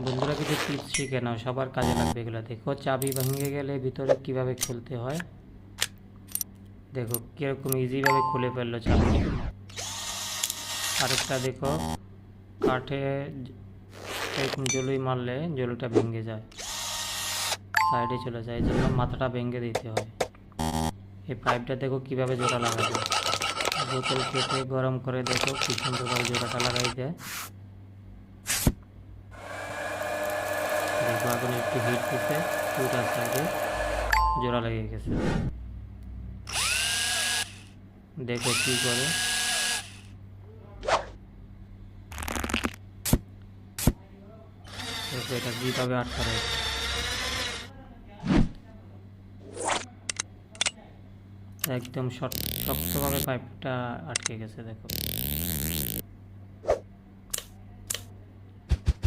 বন্ধুরা কিছু টিপস শিখে নাও, সবার কাজে লাগবে এগুলো। দেখো চাবি ভেঙে গেলে ভিতরে কিভাবে খুলতে হয়, দেখো কীরকম ইজিভাবে খুলে ফেললো চাবি। আরেকটা দেখো, কাঠে এরকম জলুই মারলে জলুটা ভেঙে যায়, সাইডে চলে যায়, এই জন্য মাথাটা ভেঙে দিতে হয়। এই পাইপটা দেখো কিভাবে জোড়া লাগাবে, বোতল কেটে গরম করে দেখো কি সুন্দরভাবে জোড়াটা লাগাই দেয়। দেখো এখন একটু হিট দিতে পুরোটা সাইডে জোড়া লেগে গেছে। দেখো কি করে, দেখো এটা কীভাবে আটকানো, একদম শক্তভাবে পাইপটা আটকে গেছে দেখো।